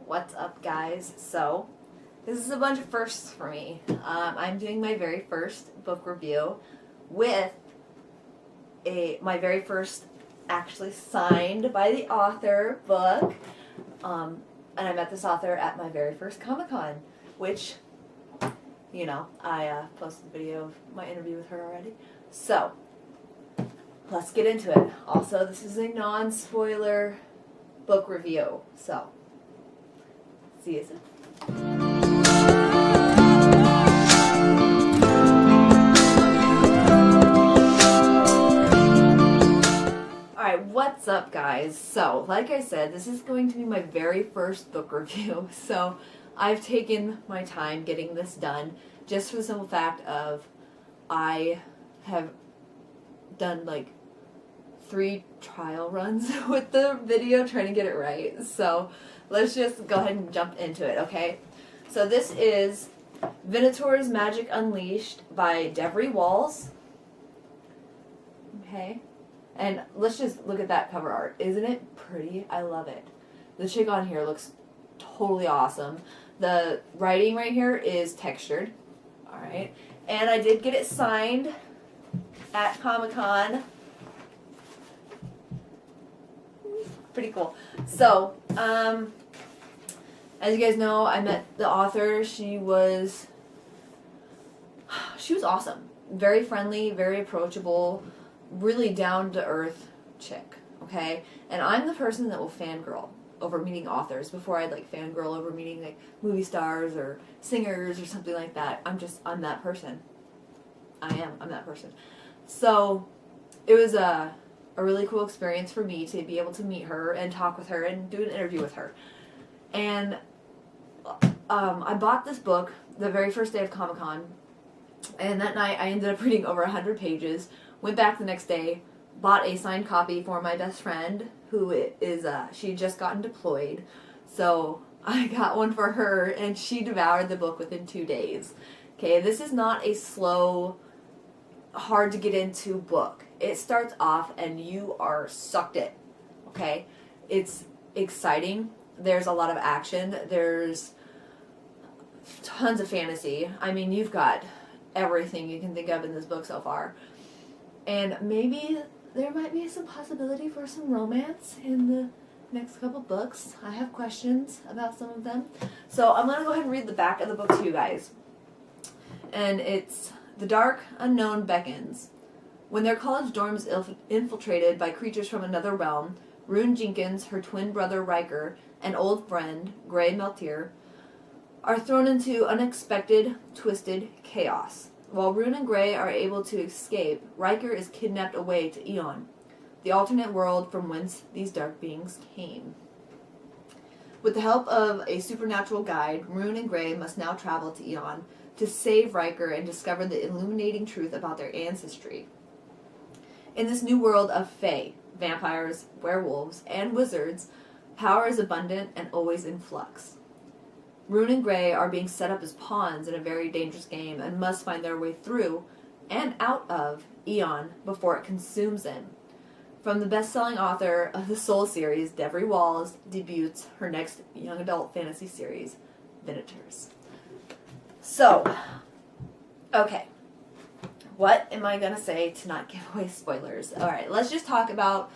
What's up, guys? So, this is a bunch of firsts for me. I'm doing my very first book review with my very first actually signed by the author book. And I met this author at my very first Comic-Con, which, I posted a video of my interview with her already. So, let's get into it. Also, this is a non-spoiler book review, so see you soon. Alright, what's up, guys? So, like I said, this is going to be my very first book review, so I've taken my time getting this done just for the simple fact of I have done like 3 trial runs with the video trying to get it right. So let's just go ahead and jump into it, okay? So this is Venators Magic Unleashed by Devery Walls. Okay. And let's just look at that cover art. Isn't it pretty? I love it. The chick on here looks totally awesome. The writing right here is textured. Alright. And I did get it signed at Comic-Con. Pretty cool. So, as you guys know, I met the author. She was awesome. Very friendly, very approachable, really down-to-earth chick, okay? And I'm the person that will fangirl over meeting authors before I'd like fangirl over meeting like movie stars or singers or something like that. I'm that person. I'm that person. So, it was a really cool experience for me to be able to meet her and talk with her and do an interview with her. And I bought this book the very first day of Comic-Con, and that night I ended up reading over 100 pages, went back the next day, bought a signed copy for my best friend, who is, she had just gotten deployed, so I got one for her, and she devoured the book within 2 days. Okay, this is not a slow, hard to get into book. It starts off and you are sucked in, okay? It's exciting. There's a lot of action. There's tons of fantasy. I mean, you've got everything you can think of in this book so far. And maybe there might be some possibility for some romance in the next couple books. I have questions about some of them. So I'm going to go ahead and read the back of the book to you guys. And it's, "The dark unknown beckons. When their college dorm is infiltrated by creatures from another realm, Rune Jenkins, her twin brother Riker, and old friend Gray Meltier are thrown into unexpected, twisted chaos. While Rune and Gray are able to escape, Riker is kidnapped away to Eon, the alternate world from whence these dark beings came. With the help of a supernatural guide, Rune and Gray must now travel to Eon to save Riker and discover the illuminating truth about their ancestry. In this new world of fae, vampires, werewolves, and wizards, power is abundant and always in flux. Rune and Gray are being set up as pawns in a very dangerous game and must find their way through and out of Eon before it consumes them. From the best-selling author of the Soul series, Devery Walls debuts her next young adult fantasy series, Venators." So, okay. What am I going to say to not give away spoilers? Alright, let's just talk about,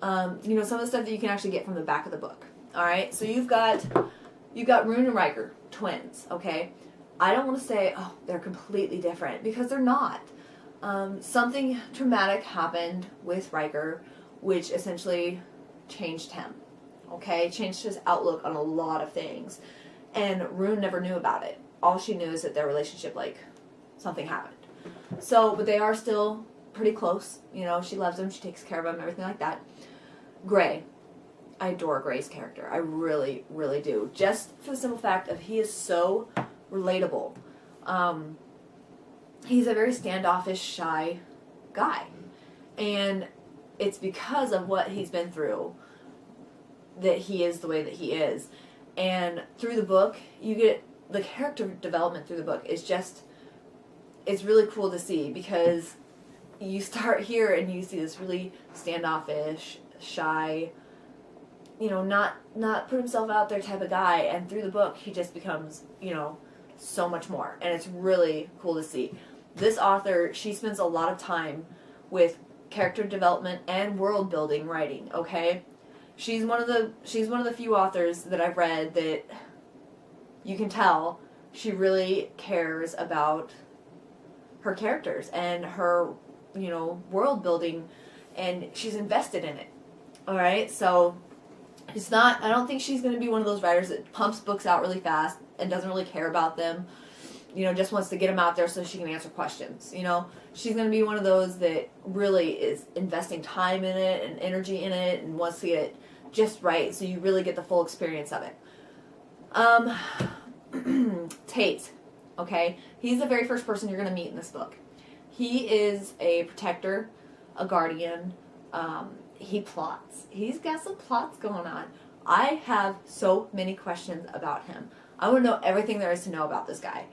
some of the stuff that you can actually get from the back of the book. Alright, so you've got Rune and Riker, twins, okay? I don't want to say, oh, they're completely different, because they're not. Something traumatic happened with Riker, which essentially changed him, okay? Changed his outlook on a lot of things. And Rune never knew about it. All she knew is that their relationship, something happened. So, but they are still pretty close. She loves him, she takes care of him, everything like that. Gray. I adore Gray's character. I really, really do. Just for the simple fact of he is so relatable. He's a very standoffish, shy guy. And it's because of what he's been through that he is the way that he is. And through the book, you get the character development through the book is just, it's really cool to see because you start here and you see this really standoffish, shy, not put himself out there type of guy, and through the book he just becomes, so much more, and it's really cool to see. This author, she spends a lot of time with character development and world building writing, okay? She's one of the few authors that I've read that you can tell she really cares about her characters and her, world building, and she's invested in it. All right? So I don't think she's going to be one of those writers that pumps books out really fast and doesn't really care about them. Just wants to get them out there so she can answer questions. She's going to be one of those that really is investing time in it and energy in it and wants to get it just right so you really get the full experience of it. Tate, okay? He's the very first person you're going to meet in this book. He is a protector, a guardian. He plots. He's got some plots going on. I have so many questions about him. I want to know everything there is to know about this guy.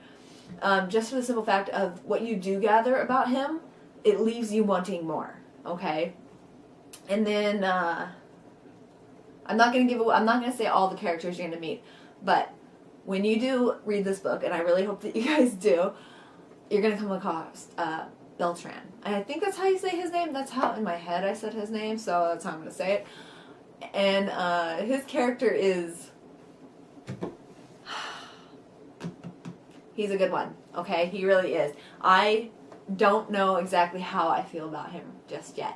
Just for the simple fact of what you do gather about him, it leaves you wanting more, okay? And then, I'm not going to say all the characters you're going to meet, but when you do read this book, and I really hope that you guys do, you're going to come across Beltran. And I think that's how you say his name. That's how in my head I said his name, so that's how I'm going to say it. And his character is... he's a good one, okay? He really is. I don't know exactly how I feel about him just yet.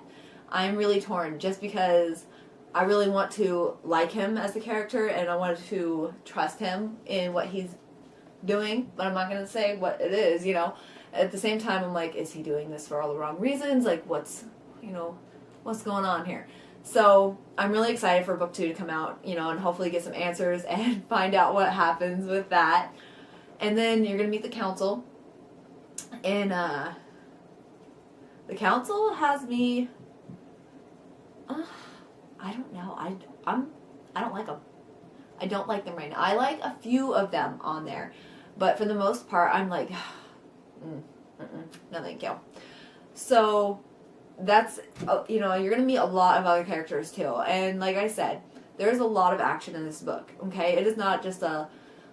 I'm really torn just because I really want to like him as a character and I want to trust him in what he's doing, but I'm not going to say what it is, At the same time, I'm like, is he doing this for all the wrong reasons? Like, what's going on here? So I'm really excited for book 2 to come out, and hopefully get some answers and find out what happens with that. And then you're going to meet the council. And the council has me... I don't know. I don't like them. I don't like them right now. I like a few of them on there. But for the most part, I'm like, no thank you. So that's, you're going to meet a lot of other characters too. And like I said, there's a lot of action in this book, okay? It is not just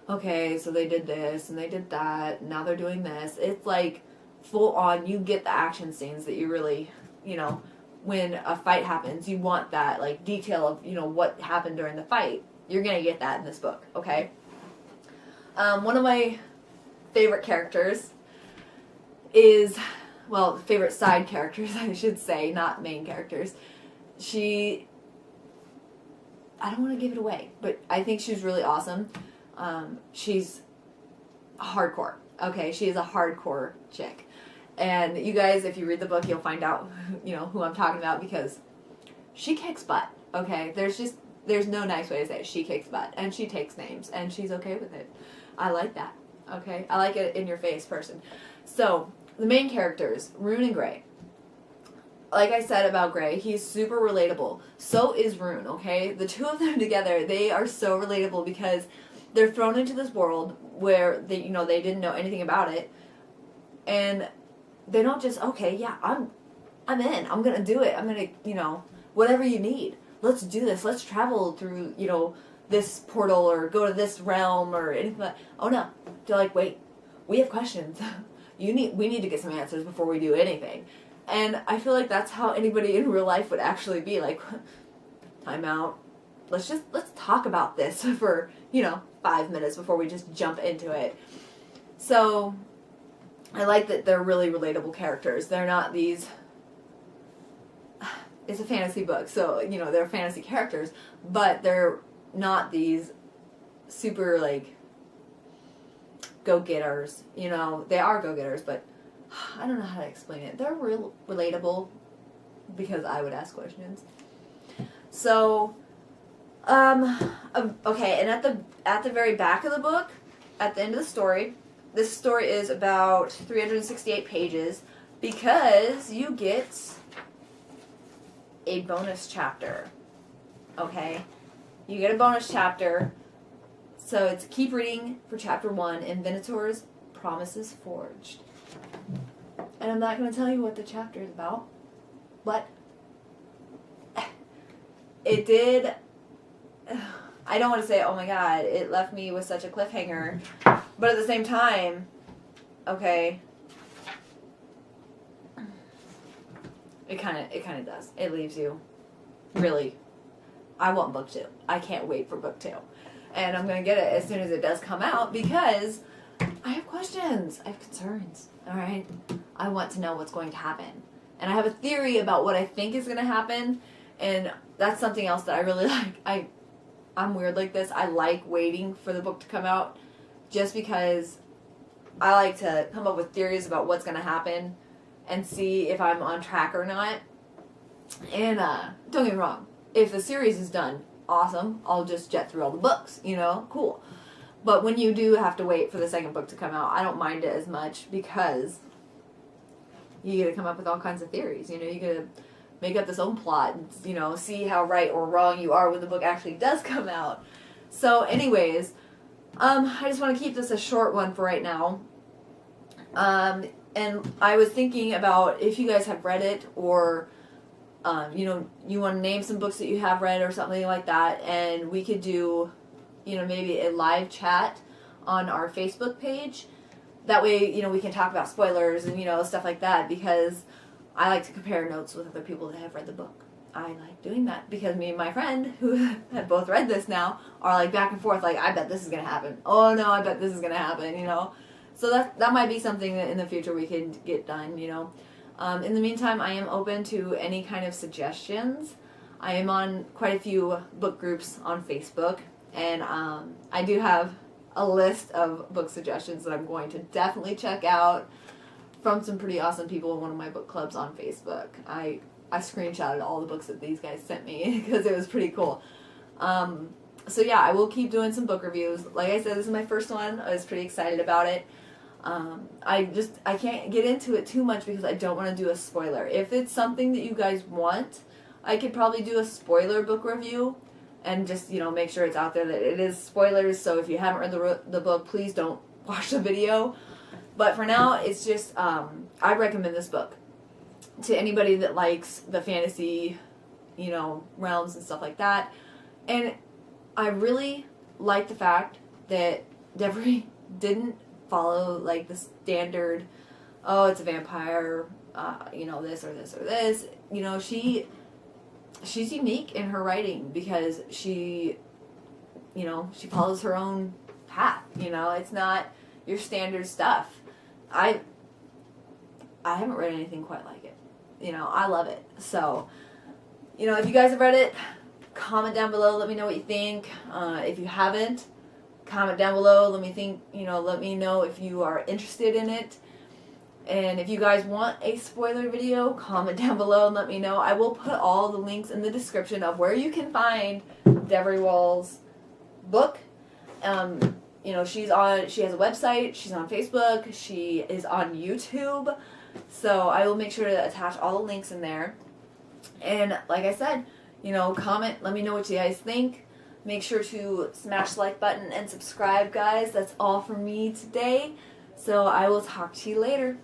okay, so they did this and they did that, and now they're doing this. It's like full on, you get the action scenes that you really, when a fight happens, you want that, like, detail of, what happened during the fight. You're going to get that in this book, okay? One of my favorite characters is, well, favorite side characters, I should say, not main characters. I don't want to give it away, but I think she's really awesome. She's hardcore, okay? She is a hardcore chick. And you guys, if you read the book, you'll find out, who I'm talking about, because she kicks butt, okay? There's no nice way to say it. She kicks butt, and she takes names, and she's okay with it. I like that, okay? I like it in your face person. So, the main characters, Rune and Gray. Like I said about Gray, he's super relatable. So is Rune, okay? The two of them together, they are so relatable because they're thrown into this world where they didn't know anything about it, and they don't just, okay, yeah, I'm in. I'm going to do it. I'm going to, whatever you need. Let's do this. Let's travel through, this portal or go to this realm or anything like that. Oh, no. They're like, wait, we have questions. We need to get some answers before we do anything. And I feel like that's how anybody in real life would actually be. Like, time out. Let's talk about this for, 5 minutes before we just jump into it. So I like that they're really relatable characters. They're not these... It's a fantasy book, so, they're fantasy characters, but they're not these super, like, go-getters. They are go-getters, but I don't know how to explain it. They're real relatable because I would ask questions. So, okay, and at the very back of the book, at the end of the story, this story is about 368 pages because you get a bonus chapter. Okay? You get a bonus chapter. So it's keep reading for chapter 1 in Venators Promises Forged. And I'm not going to tell you what the chapter is about, but it did I don't want to say, oh my god, it left me with such a cliffhanger. But at the same time, okay, it kind of does. It leaves you, really, I want book 2. I can't wait for book 2. And I'm going to get it as soon as it does come out because I have questions. I have concerns. All right? I want to know what's going to happen. And I have a theory about what I think is going to happen. And that's something else that I really like. I'm weird like this. I like waiting for the book to come out just because I like to come up with theories about what's going to happen and see if I'm on track or not. And don't get me wrong. If the series is done, awesome. I'll just jet through all the books, cool. But when you do have to wait for the second book to come out, I don't mind it as much because you get to come up with all kinds of theories. You get to make up this own plot and, see how right or wrong you are when the book actually does come out. So anyways, I just want to keep this a short one for right now. And I was thinking about if you guys have read it or, you want to name some books that you have read or something like that, and we could do, maybe a live chat on our Facebook page. That way, we can talk about spoilers and, stuff like that, because I like to compare notes with other people that have read the book. I like doing that because me and my friend, who have both read this now, are like back and forth, like, I bet this is going to happen. Oh, no, I bet this is going to happen, So that might be something that in the future we can get done, In the meantime, I am open to any kind of suggestions. I am on quite a few book groups on Facebook, and I do have a list of book suggestions that I'm going to definitely check out from some pretty awesome people in one of my book clubs on Facebook. I screenshotted all the books that these guys sent me because it was pretty cool. So yeah, I will keep doing some book reviews. Like I said, this is my first one. I was pretty excited about it. I can't get into it too much because I don't want to do a spoiler. If it's something that you guys want, I could probably do a spoiler book review and just, make sure it's out there that it is spoilers. So if you haven't read the book, please don't watch the video. But for now, it's just, I recommend this book to anybody that likes the fantasy, realms and stuff like that. And I really like the fact that Devery didn't follow like the standard, oh, it's a vampire, this or this or this. She's unique in her writing because she follows her own path. It's not your standard stuff. I haven't read anything quite like it. I love it. So, if you guys have read it, comment down below. Let me know what you think. If you haven't, comment down below. Let me know if you are interested in it. And if you guys want a spoiler video, comment down below and let me know. I will put all the links in the description of where you can find Devery Wall's book. She has a website, she's on Facebook, she is on YouTube. So I will make sure to attach all the links in there. And like I said, comment, let me know what you guys think. Make sure to smash the like button and subscribe, guys. That's all from me today. So I will talk to you later.